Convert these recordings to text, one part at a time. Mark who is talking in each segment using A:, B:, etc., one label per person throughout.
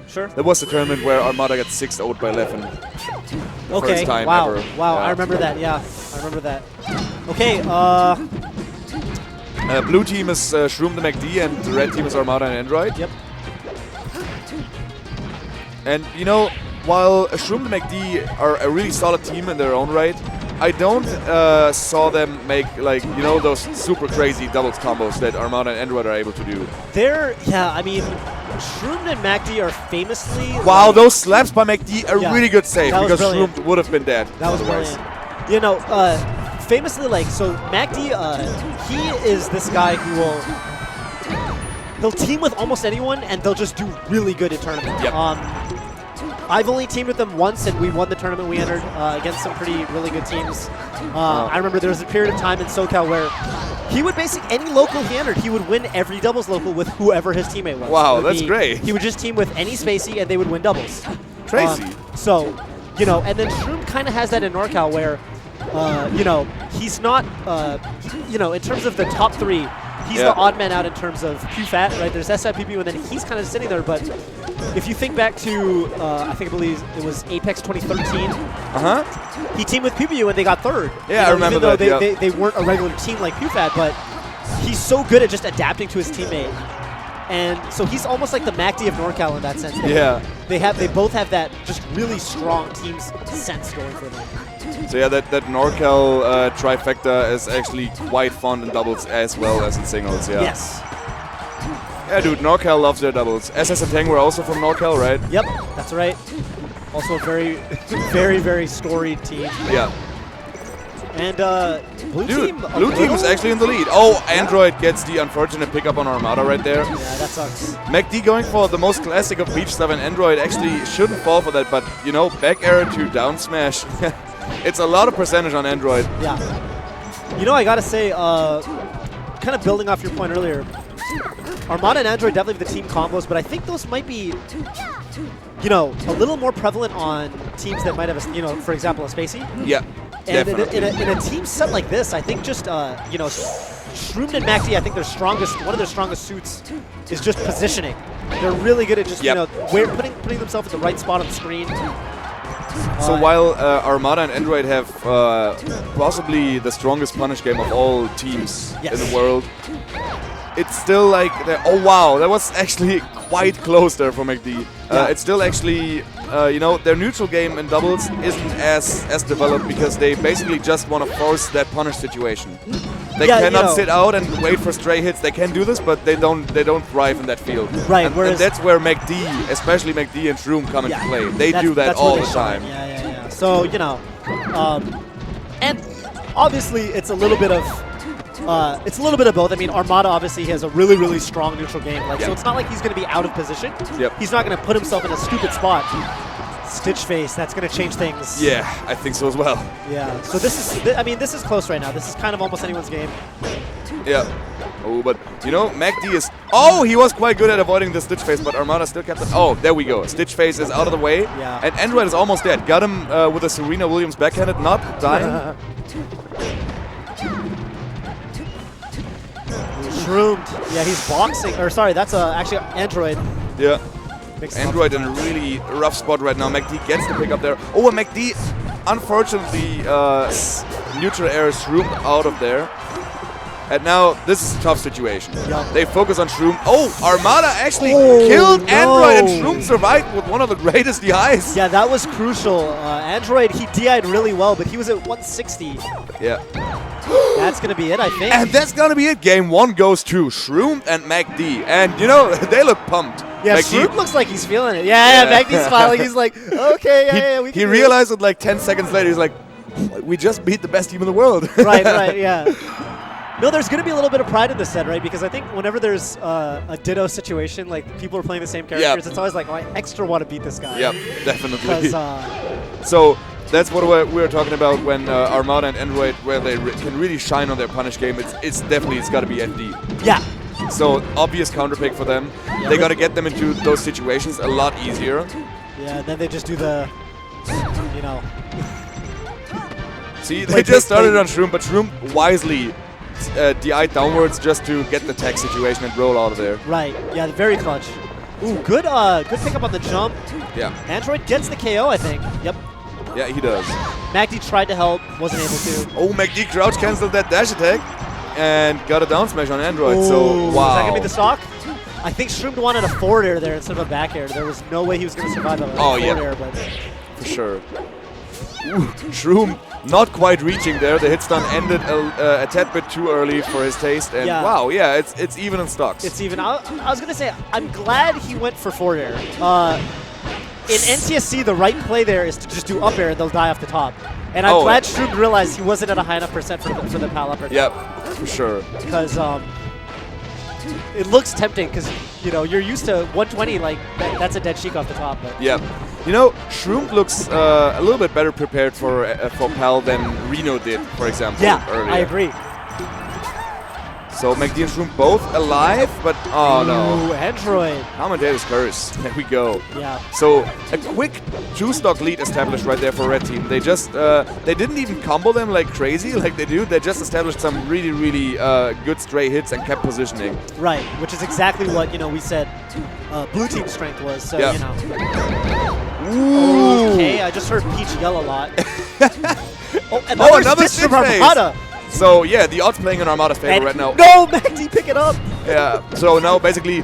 A: Sure.
B: That was the tournament where Armada got 6-0'd by Leffen.
A: Okay.
B: First time
A: wow.
B: ever.
A: Wow.
B: Yeah.
A: I remember that. Yeah. I remember that. Okay.
B: Blue team is Shroomed the MacD, and the red team is Armada and Android.
A: Yep.
B: And you know, while Shroomed the MacD are a really solid team in their own right, I don't saw them make, like, you know, those super crazy doubles combos that Armada and Android are able to do.
A: Yeah, I mean, Shroomed and MacD are famously...
B: Wow,
A: like,
B: those slaps by MacD are
A: Yeah,
B: really good save,
A: that was
B: because
A: brilliant.
B: Shroomed would have been dead
A: That was
B: otherwise.
A: brilliant. You know, famously, like, so MacD, he is this guy who will... He'll team with almost anyone, and they'll just do really good in tournaments.
B: Yep.
A: I've only teamed with them once, and we won the tournament we entered against some really good teams. I remember there was a period of time in SoCal where he would basically, any local he entered, he would win every doubles local with whoever his teammate was.
B: Wow, that's great.
A: He would just team with any spacey, and they would win doubles.
B: Crazy.
A: So, you know, and then Shroomed kind of has that in NorCal where, you know, he's not, you know, in terms of the top three, he's the odd man out in terms of QFAT, right? There's SIPP, and then he's kind of sitting there. But if you think back to, I believe it was Apex 2013, he teamed with PPU and they got third.
B: Yeah, I remember
A: even
B: that.
A: Though they weren't a regular team like QFAT, but he's so good at just adapting to his teammate. And so he's almost like the MacD of NorCal in that sense. They both have that just really strong team sense going for them.
B: So yeah, that NorCal trifecta is actually quite fun in doubles as well as in singles, yeah.
A: Yes.
B: Yeah, dude, NorCal loves their doubles. SS and Tang were also from NorCal, right?
A: Yep, that's right. Also a very, very storied team.
B: Yeah.
A: And blue team
B: is actually in the lead. Oh, Android gets the unfortunate pickup on Armada right there.
A: Yeah, that sucks.
B: MacD going for the most classic of beach stuff, and Android actually shouldn't fall for that, but, you know, back air to down smash. It's a lot of percentage on Android.
A: Yeah. You know, I gotta say, kind of building off your point earlier, Armada and Android definitely the team combos, but I think those might be, you know, a little more prevalent on teams that might have, a, you know, for example, a Spacey.
B: Yeah,
A: and
B: definitely.
A: In a team set like this, I think just, you know, Shroomed and MacD, I think one of their strongest suits is just positioning. They're really good at just, you know, putting themselves at the right spot on the screen.
B: So while Armada and Android have possibly the strongest punish game of all teams in the world, it's still like, oh wow, that was actually quite close there for MacD. It's still actually, you know, their neutral game in doubles isn't as developed because they basically just want to force that punish situation. They cannot sit out and wait for stray hits. They can do this, but they don't thrive in that field.
A: Right.
B: And that's where MacD, especially MacD and Shroomed, come into play. They do that all the time.
A: Yeah. So, you know, and obviously it's a little bit of both. I mean, Armada obviously has a really strong neutral game, like so it's not like he's going to be out of position. He's not going to put himself in a stupid spot. Stitch face, that's going to change things.
B: Yeah, I think so as well.
A: Yeah. So this is close right now. This is kind of almost anyone's game.
B: Yeah. Oh, but you know, MacD is. Oh, he was quite good at avoiding the Stitch face, but Armada still kept it. Oh, there we go. Stitch face is out of the way.
A: Yeah.
B: And Android is almost dead. Got him with a Serena Williams backhanded, not dying.
A: Shroomed. Yeah, he's boxing. Or sorry, that's actually Android.
B: Yeah. Android in a really rough spot right now. MacD gets the pick up there. Oh, and MacD, unfortunately, neutral air Shroomed out of there. And now this is a tough situation. They focus on Shroomed. Oh, Armada actually killed Android, and Shroomed survived with one of the greatest DIs.
A: Yeah, that was crucial. Android, he DI'd really well, but he was at 160.
B: Yeah.
A: That's going to be it, I think.
B: And that's going to be it. Game 1 goes to Shroomed and MacD. And, you know, they look pumped.
A: Yeah, Shroomed looks like he's feeling it. Yeah, MacD's smiling. He's like, okay, we can
B: He realized it like 10 seconds later. He's like, we just beat the best team in the world.
A: Right, yeah. No, there's going to be a little bit of pride in this set, right? Because I think whenever there's a ditto situation, like people are playing the same characters, it's always like, oh, I extra want to beat this guy.
B: Yep, definitely.
A: So
B: that's what we were talking about when Armada and Android, where they can really shine on their punish game. It's got to be FD.
A: Yeah.
B: So obvious counter pick for them. Yeah, they got to get them into those situations a lot easier.
A: Yeah, then they just do the, you know.
B: See, they just started on Shroomed, but Shroomed wisely DI downwards just to get the tech situation and roll out of there.
A: Right. Yeah, very clutch. Ooh, good pickup on the jump.
B: Yeah.
A: Android gets the KO, I think. Yep.
B: Yeah, he does.
A: MacD tried to help, wasn't able to.
B: Oh, MacD crouch canceled that dash attack and got a down smash on Android.
A: Ooh,
B: so, wow.
A: Is that going to be the stock? I think Shroomed wanted a forward air there instead of a back air. There was no way he was going to survive a forward air. But
B: for sure. Ooh, Shroomed not quite reaching there. The hit stun ended a tad bit too early for his taste. And wow, yeah, it's even in stocks.
A: It's even. I was going to say, I'm glad he went for forward air. In NTSC, the right play there is to just do up air and they'll die off the top. And I'm glad Shroomed realized he wasn't at a high enough percent for the pal upper.
B: Yep, for sure.
A: Because it looks tempting because, you know, you're used to 120, like, that's a dead cheek off the top. But.
B: Yeah. You know, Shroomed looks a little bit better prepared for PAL than Reno did, for example.
A: Yeah,
B: earlier.
A: I agree.
B: So MacD and Shroomed both alive, but oh no.
A: Ooh, Android.
B: Commentator's curse. There we go.
A: Yeah.
B: So a quick 2-stock lead established right there for Red Team. They just they didn't even combo them like crazy like they do. They just established some really, really good stray hits and kept positioning.
A: Right, which is exactly what, you know, we said blue team's strength was. So, you know.
B: Ooh.
A: Okay, I just heard Peach yell a lot. Another stitch from rmada.
B: So yeah, the odds playing in Armada's favor right now.
A: No, MacD, pick it up.
B: Yeah. So now basically,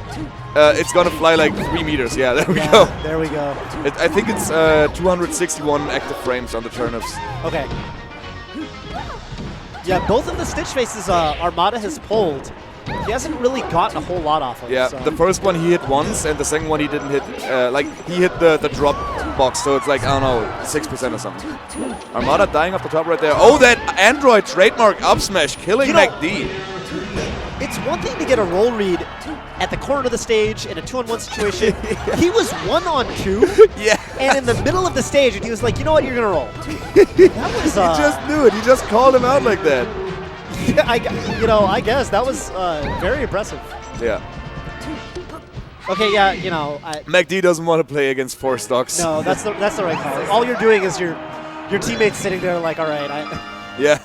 B: it's gonna fly like 3 meters. Yeah, there we go.
A: There we go.
B: I think it's 261 active frames on the turnips.
A: Okay. Yeah, both of the stitch faces Armada has pulled. He hasn't really gotten a whole lot off of.
B: Yeah,
A: so.
B: the first one he hit once, and the second one he didn't hit. Like he hit the drop box, so it's like I don't know, 6% or something. Armada dying off the top right there. Oh, that Android trademark up smash killing MacD.
A: It's one thing to get a roll read at the corner of the stage in a 2-on-1 situation. He was 1-on-2.
B: Yeah.
A: And in the middle of the stage, and he was like, you know what, you're gonna roll. That was.
B: He just knew it. He just called him out like that.
A: Yeah, I guess that was very impressive.
B: Yeah.
A: Okay, yeah, you know.
B: MacD doesn't want to play against 4 stocks.
A: No, that's the right call. All you're doing is your teammates sitting there like, all right,
B: Yeah.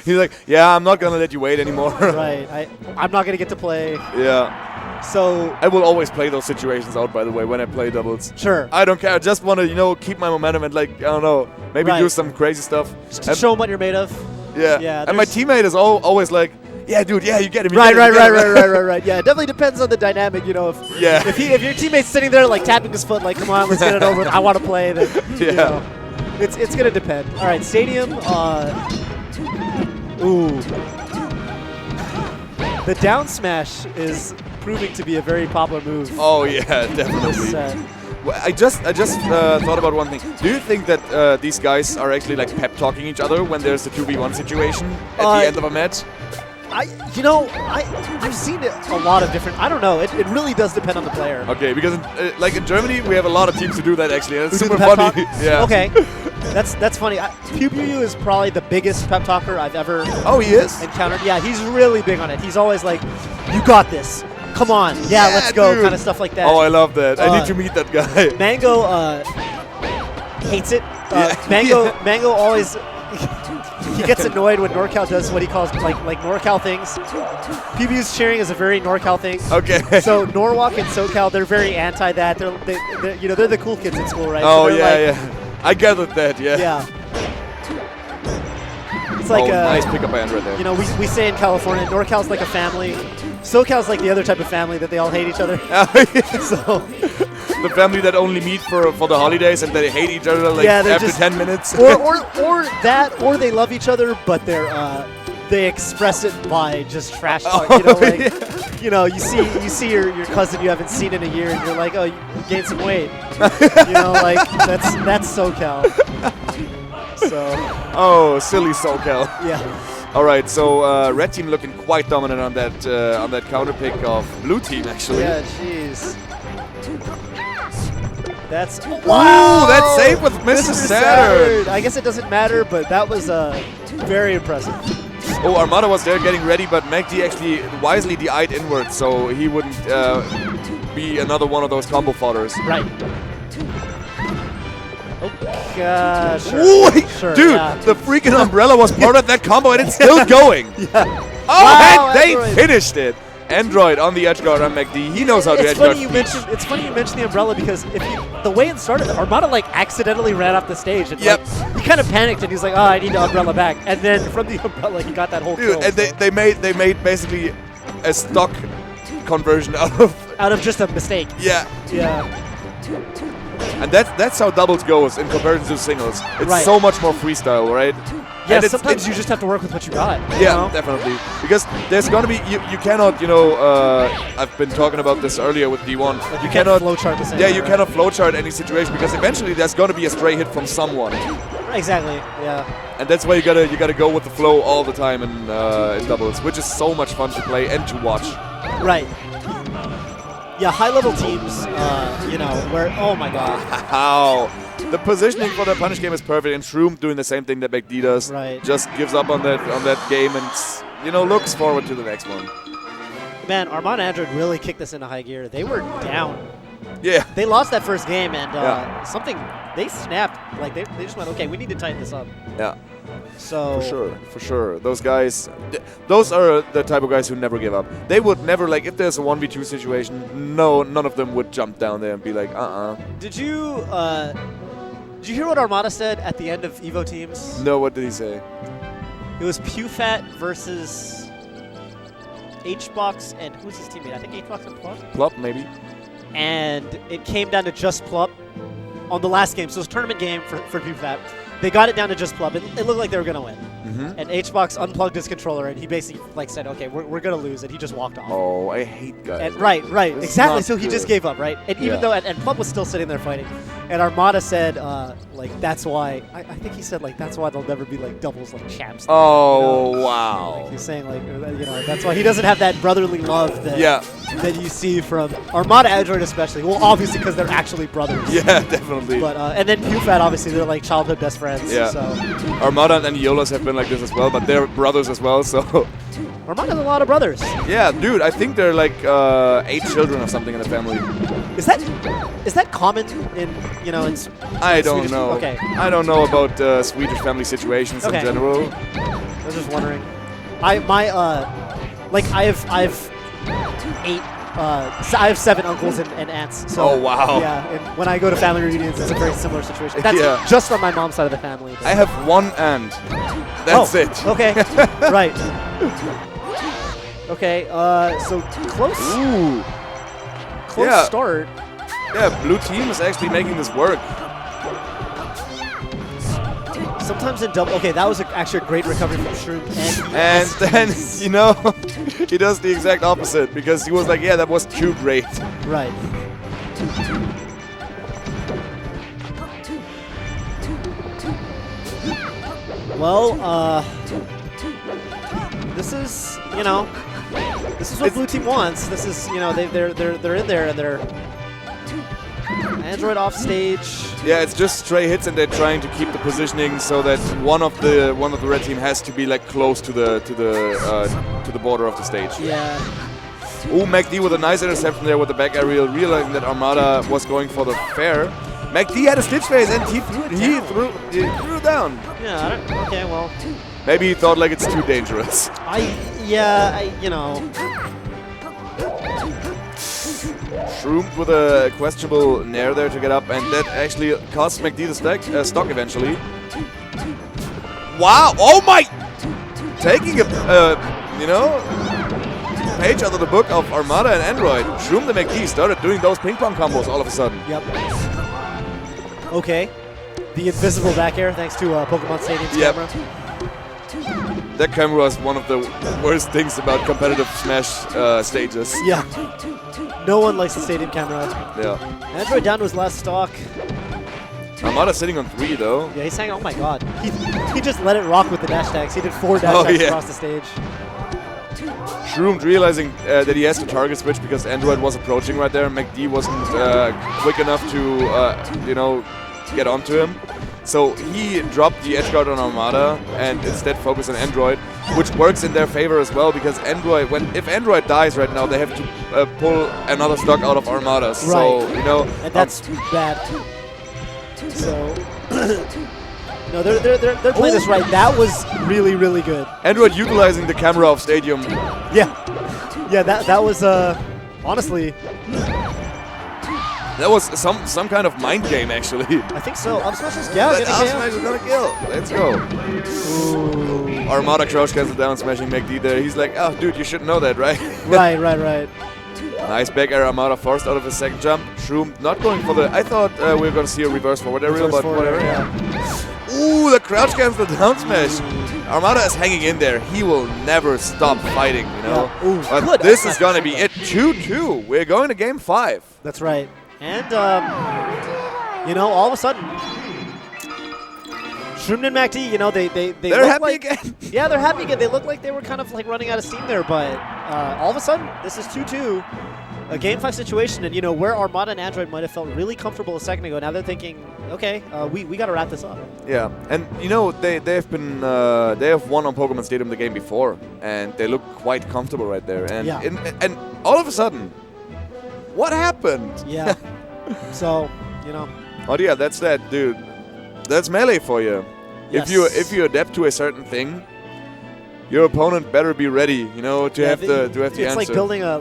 B: He's like, yeah, I'm not gonna let you wait anymore.
A: Right. I'm not gonna get to play.
B: Yeah.
A: So
B: I will always play those situations out, by the way, when I play doubles.
A: Sure.
B: I don't care. I just want to, you know, keep my momentum and, like, I don't know, maybe do some crazy stuff.
A: Just to show them what you're made of.
B: Yeah. And my teammate is always like, yeah, dude, yeah, you get him.
A: Right. Yeah, it definitely depends on the dynamic, you know. If your teammate's sitting there like tapping his foot, like, come on, let's get it over with. I want to play. Then you know, it's gonna depend. All right, stadium. Ooh, the down smash is proving to be a very popular move.
B: Oh yeah, definitely. Well, I just thought about one thing. Do you think that these guys are actually like pep talking each other when there's a 2v1 situation at the end of a match?
A: I've seen it a lot of different. I don't know. It really does depend on the player.
B: Okay, because like in Germany we have a lot of teams who do that actually, and it's super funny. Yeah.
A: Okay, that's funny. Pew is probably the biggest pep talker I've ever.
B: Oh, he is?
A: Encountered. Yeah, he's really big on it. He's always like, "You got this. Come on. Yeah, let's go."
B: Dude.
A: Kind of stuff like that.
B: Oh, I love that. I need to meet that guy.
A: Mango hates it. Mango always. He gets annoyed when NorCal does what he calls like NorCal things. PBU's cheering is a very NorCal thing.
B: Okay.
A: So Norwalk and SoCal, they're very anti that. They're the cool kids at school, right?
B: Oh
A: so
B: yeah. I gathered that. Yeah.
A: Yeah. It's like
B: nice pickup by Android there.
A: You know, we say in California, NorCal's like a family. SoCal's like the other type of family that they all hate each other. So.
B: The family that only meet for the holidays and they hate each other like after 10 minutes.
A: or they love each other, but they express it by just trash talk. You know, you see your cousin you haven't seen in a year, and you're like, oh, you gained some weight. You know, like that's SoCal. So.
B: Oh, silly SoCal.
A: Yeah.
B: All right, so Red Team looking quite dominant on that counter pick of Blue Team actually.
A: Yeah, jeez. That's
B: wow! That save with Mr. Saturn.
A: I guess it doesn't matter, but that was very impressive.
B: Oh, Armada was there getting ready, but MacD actually wisely DI'd inward, so he wouldn't be another one of those combo fodders.
A: Right. Oh gosh.
B: Sure. Dude, the freaking umbrella was part of that combo, and it's still going.
A: Yeah.
B: Oh, wow, and they finished it. Android on the edge guard on MacD. He knows how to edge guard.
A: It's funny you mentioned the umbrella because the way it started, Armada like accidentally ran off the stage. And like, he kind of panicked and he's like, oh, I need to umbrella back. And then from the umbrella, he got that whole kill.
B: And they made basically a stock conversion out of
A: just a mistake.
B: Yeah.
A: Yeah.
B: And that's how doubles goes in comparison to singles. It's so much more freestyle, right?
A: Yeah, sometimes you just have to work with what you got. You know?
B: Definitely. Because there's gonna be you cannot, you know, I've been talking about this earlier with D1.
A: Like you cannot flowchart the same.
B: Yeah, you cannot flowchart any situation because eventually there's gonna be a stray hit from someone.
A: Exactly. Yeah.
B: And that's why you gotta go with the flow all the time in doubles, which is so much fun to play and to watch.
A: Right. Yeah, high-level teams, you know, where, oh my god.
B: Wow. The positioning for the punish game is perfect, and Shroomed doing the same thing that MacD does.
A: Right.
B: Just gives up on that game and, you know, looks forward to the next one.
A: Man, Armada Android really kicked this into high gear. They were down.
B: Yeah.
A: They lost that first game, and they snapped. Like, they just went, okay, we need to tighten this up.
B: Yeah.
A: So
B: For sure. Those guys, those are the type of guys who never give up. They would never, like, if there's a 1v2 situation, none of them would jump down there and be like,
A: Did you hear what Armada said at the end of Evo Teams?
B: No, what did he say?
A: It was PewFat versus HBox and who's his teammate? I think HBox and Plup?
B: Plup, maybe.
A: And it came down to just Plup on the last game. So it was a tournament game for PewFat. They got it down to just Plup. It looked like they were going to win. And HBox unplugged his controller, and he basically like said, okay, we're going to lose, and he just walked off.
B: Oh, I hate guys.
A: And, right, exactly. So he just gave up, right? And even though, and Plup was still sitting there fighting, and Armada said, like, that's why, I think he said, like, that's why there'll never be, like, doubles, like, champs.
B: Oh,
A: you know?
B: wow.
A: Like, he's saying, like, you know, that's why he doesn't have that brotherly love that you see from Armada Android especially. Well, obviously, because they're actually brothers.
B: Yeah, definitely.
A: But, and then PewFat, obviously, they're, like, childhood best friends.
B: Yeah.
A: So.
B: Armada and Yolas have been like this as well, but they're brothers as well, so.
A: Armada has a lot of brothers.
B: Yeah, dude, I think they're like 8 children or something in the family.
A: Is that common in, you know, in
B: I don't
A: Swedish?
B: know.
A: Okay.
B: I don't know about Swedish family situations in general.
A: I was just wondering. I have 7 uncles and aunts. So,
B: oh, wow.
A: Yeah, and when I go to family reunions, it's a very similar situation. That's just on my mom's side of the family.
B: I have 1 aunt. That's it.
A: Okay. Right. Okay, so close.
B: Ooh.
A: Close start.
B: Yeah, blue team is actually making this work.
A: Sometimes in double. Okay, that was actually a great recovery from Shroomed.
B: And then, you know, he does the exact opposite because he was like, yeah, that was too great.
A: Right. Well, this is, you know, this is what blue team wants. This is, you know, they're in there and they're Android off stage.
B: Yeah, it's just stray hits, and they're trying to keep the positioning so that one of the red team has to be like close to the border of the stage.
A: Yeah.
B: Ooh, MacD with a nice interception there with the back aerial, realizing that Armada was going for the fair. MacD had a stitch phase and he threw it down.
A: Yeah. Okay. Well.
B: Maybe he thought like it's too dangerous.
A: You know.
B: Shroomed with a questionable nair there to get up, and that actually cost MacD the stock eventually. Wow! Oh my! Taking a, you know, page out of the book of Armada and Android. Shroomed and MacD started doing those ping pong combos all of a sudden.
A: Yep. Okay. The invisible back air thanks to Pokemon Stadium's camera.
B: That camera is one of the worst things about competitive Smash stages.
A: Yeah. No one likes the stadium camera.
B: Yeah.
A: Android down to his last stock.
B: Armada sitting on 3 though.
A: Yeah, he's saying, oh my god. He just let it rock with the dash tags. He did 4 dash tags across the stage.
B: Shroomed realizing that he has to target switch because Android was approaching right there. MacD wasn't quick enough to, you know, get onto him. So he dropped the edge guard on Armada and instead focused on Android, which works in their favor as well because Android, if Android dies right now, they have to pull another stock out of Armada. Right. So, you know,
A: and that's bad. So no, they're playing this right. That was really, really good.
B: Android utilizing the camera of Stadium.
A: Yeah. Yeah, that was honestly.
B: That was some kind of mind game, actually.
A: I think so. Up smash is yeah.
B: Up smash is gonna kill. Let's go.
A: Ooh.
B: Armada crouch cancel down, smashing MacD there. He's like, oh, dude, you should know that, right?
A: Right.
B: Nice back air. Armada forced out of his second jump. Shroomed not going for the. I thought we were gonna see a reverse forward aerial, but whatever.
A: Yeah.
B: Ooh, the crouch cancel down smash. Armada is hanging in there. He will never stop fighting, you know.
A: Yeah. Ooh,
B: but
A: good.
B: this is gonna be it. 2-2. We're going to game 5.
A: That's right. And, you know, all of a sudden, Shroomed and MacD, you know, they're
B: happy
A: like,
B: again.
A: Yeah, they're happy again. They look like they were kind of like running out of steam there, but all of a sudden, this is 2-2, a Game 5 situation, and, you know, where Armada and Android might have felt really comfortable a second ago, now they're thinking, okay, we got to wrap this up. Yeah,
B: and, you know, they have won on Pokemon Stadium the game before, and they look quite comfortable right there. And, and all of a sudden, what happened?
A: Yeah. So, you know.
B: Oh yeah, that's that, dude. That's melee for you.
A: Yes.
B: If you adapt to a certain thing, your opponent better be ready, you know, to have the answer.
A: It's like building a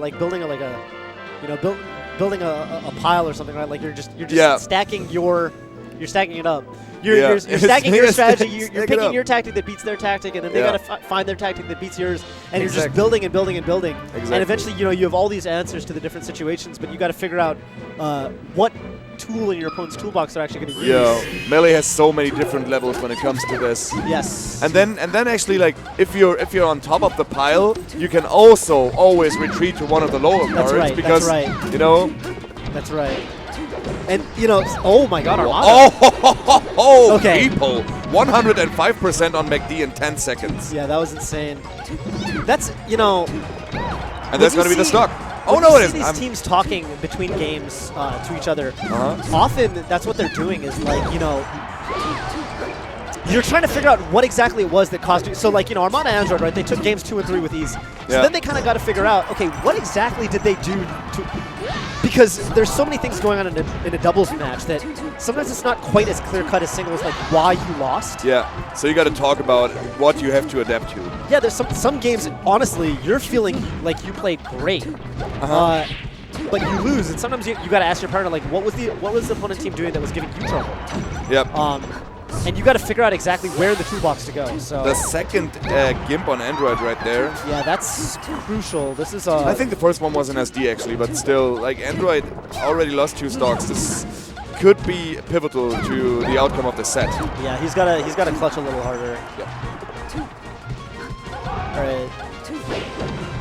A: pile or something, right? Like you're just stacking you're stacking it up. You're stacking your strategy. You're picking your tactic that beats their tactic, and then they gotta find their tactic that beats yours, and you're just building and building and building.
B: Exactly.
A: And eventually, you know, you have all these answers to the different situations, but you got to figure out what tool in your opponent's toolbox they're actually going to use.
B: Yeah, melee has so many different levels when it comes to this.
A: Yes.
B: And then actually, like, if you're on top of the pile, you can also always retreat to one of the lower parts.
A: Right,
B: because you know.
A: That's right. And, you know, oh my god, Armada.
B: Oh,
A: okay.
B: People. 105% on MacD in 10 seconds.
A: Yeah, that was insane. That's, you know.
B: And that's going to be the stock. Oh, no, it isn't.
A: These teams talking between games to each other, often that's what they're doing is, like, you know, you're trying to figure out what exactly it was that caused you. So, like, you know, Armada and Android, right, they took games 2 and 3 with ease. So then they kind of got to figure out, okay, what exactly did they do to... Because there's so many things going on in a doubles match that sometimes it's not quite as clear-cut as singles, like why you lost.
B: Yeah, so you got to talk about what you have to adapt to.
A: Yeah, there's some games, honestly, you're feeling like you played great, but you lose, and sometimes you got to ask your partner, like, what was the opponent team doing that was giving you trouble?
B: Yep.
A: And you got to figure out exactly where in the toolbox to go. So
B: the second gimp on Android right there.
A: Yeah, that's crucial. This is.
B: I think the first one was an SD actually, but still, like, Android already lost 2 stocks. This could be pivotal to the outcome of the set.
A: Yeah, he's got to clutch a little harder.
B: Yeah.
A: All right.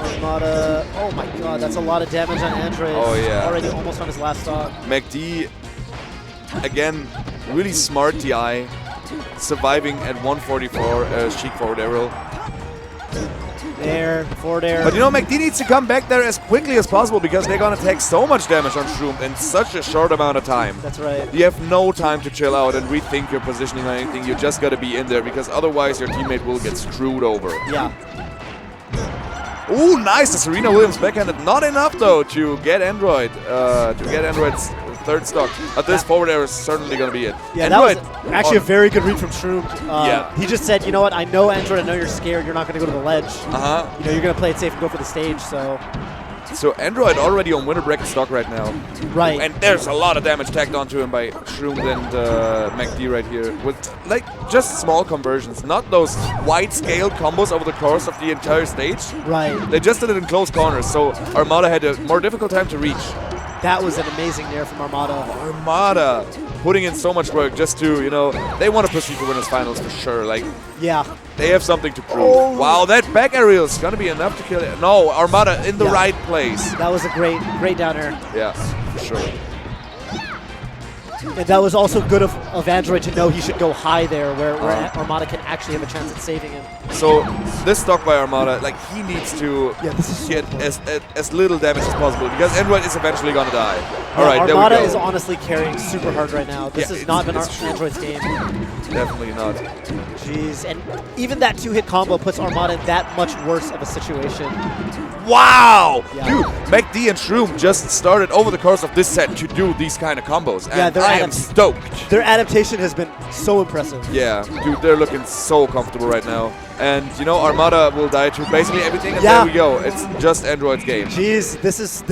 A: Armada. Oh my god, that's a lot of damage on Android.
B: Oh yeah.
A: Already almost on his last stock.
B: MacD, again, really smart DI, surviving at 144 Sheik forward aerial.
A: There, forward air.
B: But you know, MacD needs to come back there as quickly as possible because they're going to take so much damage on Shroomed in such a short amount of time.
A: That's right.
B: You have no time to chill out and rethink your positioning or anything. You just got to be in there because otherwise your teammate will get screwed over.
A: Yeah.
B: Ooh, nice! The Serena Williams backhanded. Not enough though to get Android's third stock. But this forward air is certainly going to be it.
A: Yeah,
B: Android,
A: that was actually a very good read from Shroomed.
B: Yeah.
A: He just said, you know what, I know Android, I know you're scared, you're not going to go to the ledge.
B: Uh-huh.
A: You know, you're going to play it safe and go for the stage, so...
B: So Android already on winner bracket stock right now.
A: Right.
B: And there's a lot of damage tagged onto him by Shroomed and MacD right here. With, like, just small conversions. Not those wide-scale combos over the course of the entire stage.
A: Right.
B: They just did it in close corners, so Armada had a more difficult time to reach.
A: That was an amazing nair from Armada.
B: Armada putting in so much work just to, you know, they want to proceed to winners finals for sure. Like,
A: yeah,
B: they have something to prove. Oh. Wow, that back aerial is going to be enough to kill it. No, Armada in the right place.
A: That was a great down air.
B: Yeah, for sure.
A: And that was also good of Android to know he should go high there where Armada can actually have a chance at saving him.
B: So this stock by Armada, like, he needs to get as little damage as possible because Android is eventually going to die. All right, there we go.
A: Armada is honestly carrying super hard right now. This has not been Android's game.
B: Definitely not.
A: Jeez, and even that 2-hit combo puts Armada in that much worse of a situation.
B: wow!
A: Yeah.
B: Dude, MacD and Shroomed just started over the course of this set to do these kind of combos, and I am stoked.
A: Their adaptation has been so impressive.
B: Yeah, dude, they're looking so comfortable right now. And, you know, Armada will die to basically everything, and there we go. It's just Android's game.
A: Jeez, this is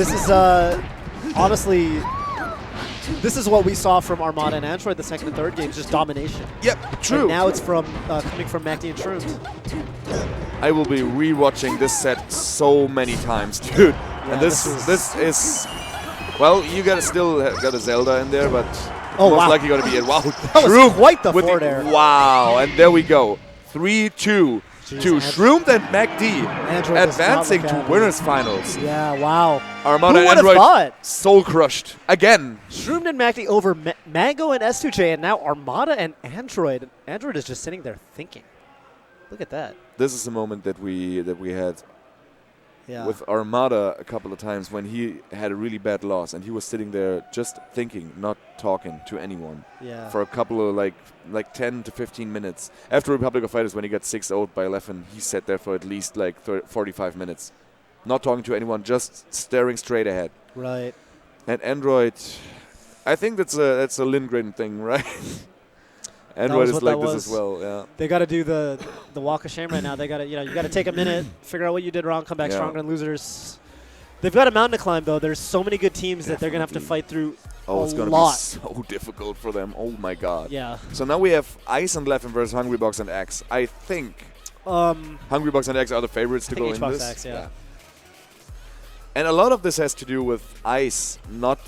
A: honestly, this is what we saw from Armada and Android the second and third games, just domination.
B: Yep, true.
A: And now it's from coming from MacD and Shroomed.
B: I will be rewatching this set so many times, dude.
A: Yeah,
B: and this is well, you still got a Zelda in there, but most likely going to be it. Wow,
A: that was quite the forward air.
B: Wow, and there we go. 3-2 to Shroomed and MacD,
A: Android
B: advancing to winners finals.
A: Yeah, wow.
B: Armada and Android soul crushed again.
A: Shroomed and MacD over Mango and S2J, and now Armada and Android. Android is just sitting there thinking. Look at that.
B: This is the moment that we had with Armada a couple of times when he had a really bad loss, and he was sitting there just thinking, not talking to anyone for a couple of like 10 to 15 minutes. After Republic of Fighters, when he got 6-0'd by Leffen, he sat there for at least like 45 minutes, not talking to anyone, just staring straight ahead.
A: Right.
B: And Android, I think that's a Lindgren thing, right? Android is like this as well. Yeah.
A: They got to do the walk of shame right now. They got to, you got to take a minute, figure out what you did wrong, come back stronger than losers. They've got a mountain to climb though. There's so many good teams that they're gonna have to fight through.
B: Oh, it's gonna be so difficult for them. Oh my god.
A: Yeah.
B: So now we have Ice and Leffen versus Hungrybox and X. I think Hungrybox and X are the favorites to go in this.
A: X, yeah.
B: And a lot of this has to do with Ice not